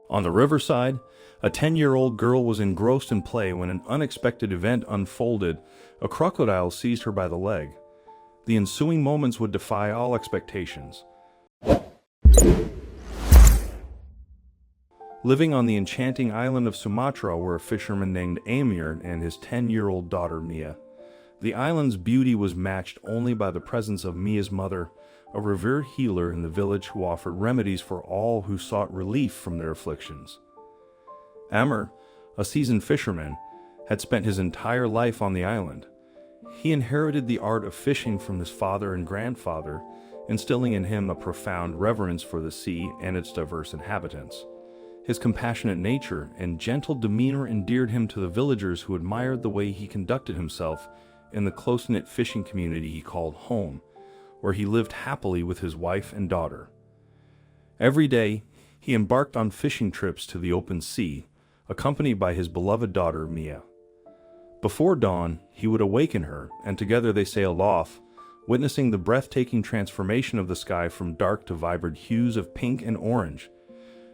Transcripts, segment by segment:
On the riverside, a 10-year-old girl was engrossed in play when an unexpected event unfolded. A crocodile seized her by the leg. The ensuing moments would defy all expectations. Living on the enchanting island of Sumatra were a fisherman named Amir and his 10-year-old daughter Mia. The island's beauty was matched only by the presence of Mia's mother, a revered healer in the village who offered remedies for all who sought relief from their afflictions. Amir, a seasoned fisherman, had spent his entire life on the island. He inherited the art of fishing from his father and grandfather, instilling in him a profound reverence for the sea and its diverse inhabitants. His compassionate nature and gentle demeanor endeared him to the villagers who admired the way he conducted himself in the close-knit fishing community he called home, where he lived happily with his wife and daughter. Every day, he embarked on fishing trips to the open sea, accompanied by his beloved daughter Mia. Before dawn, he would awaken her, and together they sailed off, witnessing the breathtaking transformation of the sky from dark to vibrant hues of pink and orange.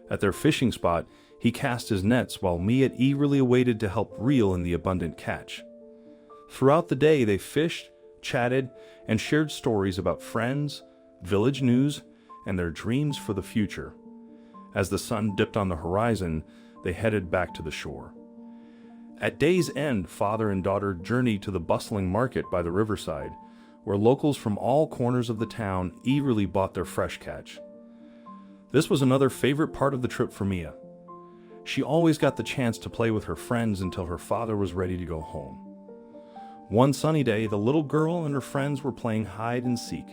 At their fishing spot, he cast his nets while Mia eagerly awaited to help reel in the abundant catch. Throughout the day, they fished, chatted, and shared stories about friends, village news, and their dreams for the future. As the sun dipped on the horizon, they headed back to the shore. At day's end, father and daughter journeyed to the bustling market by the riverside, where locals from all corners of the town eagerly bought their fresh catch. This was another favorite part of the trip for Mia. She always got the chance to play with her friends until her father was ready to go home. One sunny day, the little girl and her friends were playing hide and seek.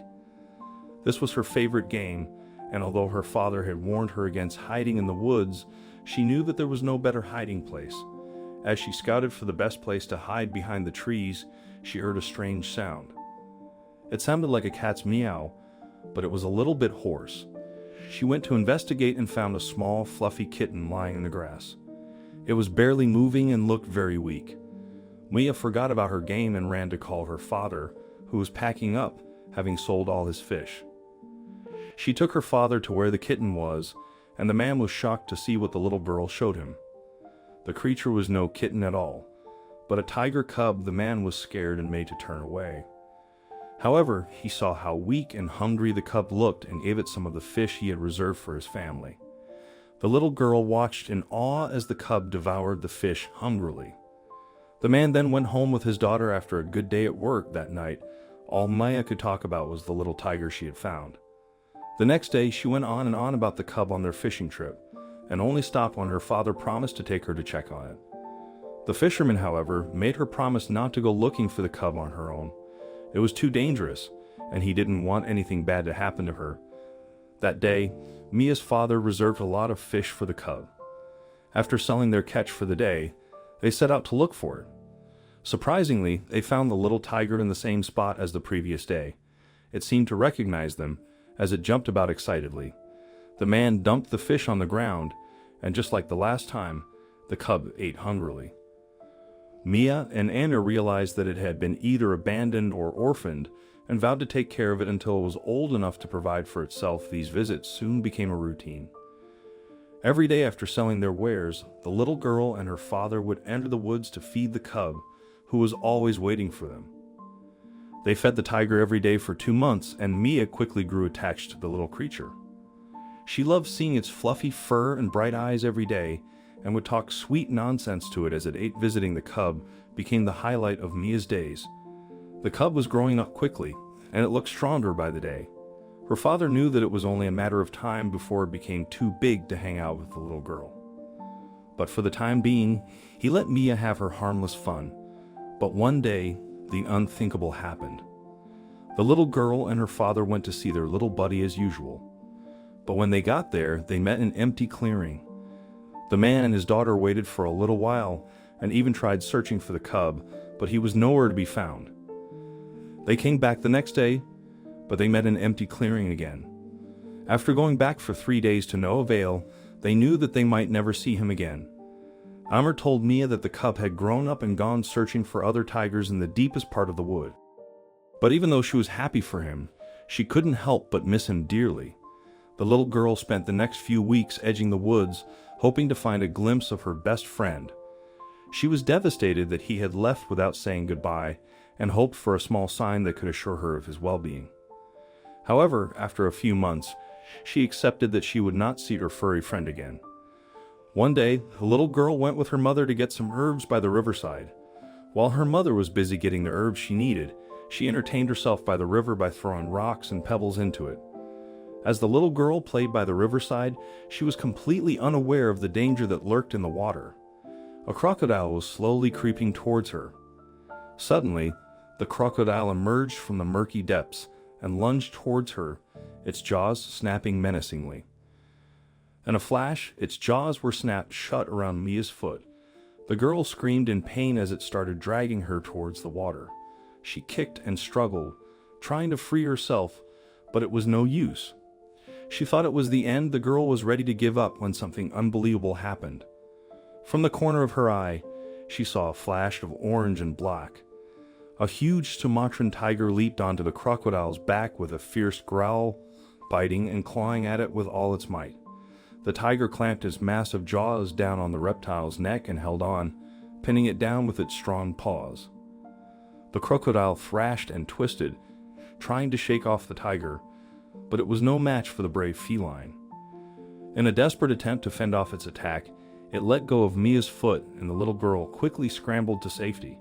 This was her favorite game, and although her father had warned her against hiding in the woods, she knew that there was no better hiding place. As she scouted for the best place to hide behind the trees, she heard a strange sound. It sounded like a cat's meow, but it was a little bit hoarse. She went to investigate and found a small, fluffy kitten lying in the grass. It was barely moving and looked very weak. Mia forgot about her game and ran to call her father, who was packing up, having sold all his fish. She took her father to where the kitten was, and the man was shocked to see what the little girl showed him. The creature was no kitten at all, but a tiger cub. The man was scared and made to turn away. However, he saw how weak and hungry the cub looked and gave it some of the fish he had reserved for his family. The little girl watched in awe as the cub devoured the fish hungrily. The man then went home with his daughter after a good day at work that night. All Maya could talk about was the little tiger she had found. The next day, she went on and on about the cub on their fishing trip, and only stopped when her father promised to take her to check on it. The fisherman, however, made her promise not to go looking for the cub on her own. It was too dangerous, and he didn't want anything bad to happen to her. That day, Mia's father reserved a lot of fish for the cub. After selling their catch for the day, they set out to look for it. Surprisingly, they found the little tiger in the same spot as the previous day. It seemed to recognize them, as it jumped about excitedly. The man dumped the fish on the ground, and just like the last time, the cub ate hungrily. Mia and Anna realized that it had been either abandoned or orphaned, and vowed to take care of it until it was old enough to provide for itself. These visits soon became a routine. Every day after selling their wares, the little girl and her father would enter the woods to feed the cub, who was always waiting for them. They fed the tiger every day for 2 months, and Mia quickly grew attached to the little creature. She loved seeing its fluffy fur and bright eyes every day, and would talk sweet nonsense to it as it ate. Visiting the cub became the highlight of Mia's days. The cub was growing up quickly, and it looked stronger by the day. Her father knew that it was only a matter of time before it became too big to hang out with the little girl. But for the time being, he let Mia have her harmless fun. But one day, the unthinkable happened. The little girl and her father went to see their little buddy as usual. But when they got there, they met an empty clearing. The man and his daughter waited for a little while and even tried searching for the cub, but he was nowhere to be found. They came back the next day, but they met an empty clearing again. After going back for 3 days to no avail, they knew that they might never see him again. Amr told Mia that the cub had grown up and gone searching for other tigers in the deepest part of the wood. But even though she was happy for him, she couldn't help but miss him dearly. The little girl spent the next few weeks edging the woods, hoping to find a glimpse of her best friend. She was devastated that he had left without saying goodbye, and hoped for a small sign that could assure her of his well-being. However, after a few months, she accepted that she would not see her furry friend again. One day, the little girl went with her mother to get some herbs by the riverside. While her mother was busy getting the herbs she needed, she entertained herself by the river by throwing rocks and pebbles into it. As the little girl played by the riverside, she was completely unaware of the danger that lurked in the water. A crocodile was slowly creeping towards her. Suddenly, the crocodile emerged from the murky depths and lunged towards her, its jaws snapping menacingly. In a flash, its jaws were snapped shut around Mia's foot. The girl screamed in pain as it started dragging her towards the water. She kicked and struggled, trying to free herself, but it was no use. She thought it was the end. The girl was ready to give up when something unbelievable happened. From the corner of her eye, she saw a flash of orange and black. A huge Sumatran tiger leaped onto the crocodile's back with a fierce growl, biting and clawing at it with all its might. The tiger clamped its massive jaws down on the reptile's neck and held on, pinning it down with its strong paws. The crocodile thrashed and twisted, trying to shake off the tiger, but it was no match for the brave feline. In a desperate attempt to fend off its attack, it let go of Mia's foot, and the little girl quickly scrambled to safety.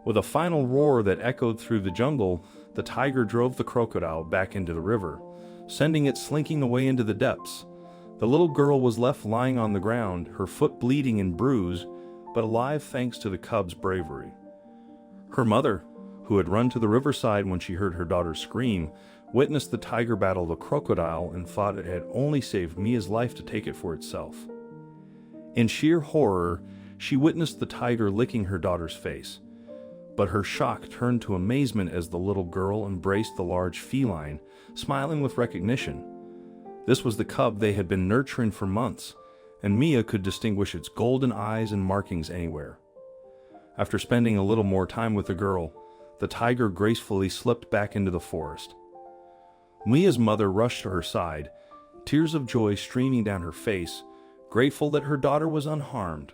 With a final roar that echoed through the jungle, the tiger drove the crocodile back into the river, sending it slinking away into the depths. The little girl was left lying on the ground, her foot bleeding and bruised, but alive thanks to the cub's bravery. Her mother, who had run to the riverside when she heard her daughter scream, witnessed the tiger battle the crocodile and thought it had only saved Mia's life to take it for itself. In sheer horror, she witnessed the tiger licking her daughter's face. But her shock turned to amazement as the little girl embraced the large feline, smiling with recognition. This was the cub they had been nurturing for months, and Mia could distinguish its golden eyes and markings anywhere. After spending a little more time with the girl, the tiger gracefully slipped back into the forest. Mia's mother rushed to her side, tears of joy streaming down her face, grateful that her daughter was unharmed.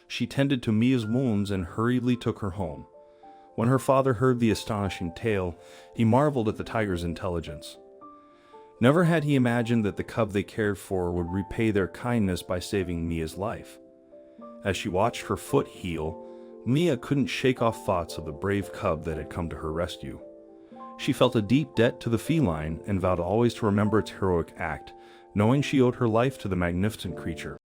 She tended to Mia's wounds and hurriedly took her home. When her father heard the astonishing tale, he marveled at the tiger's intelligence. Never had he imagined that the cub they cared for would repay their kindness by saving Mia's life. As she watched her foot heal, Mia couldn't shake off thoughts of the brave cub that had come to her rescue. She felt a deep debt to the feline and vowed always to remember its heroic act, knowing she owed her life to the magnificent creature.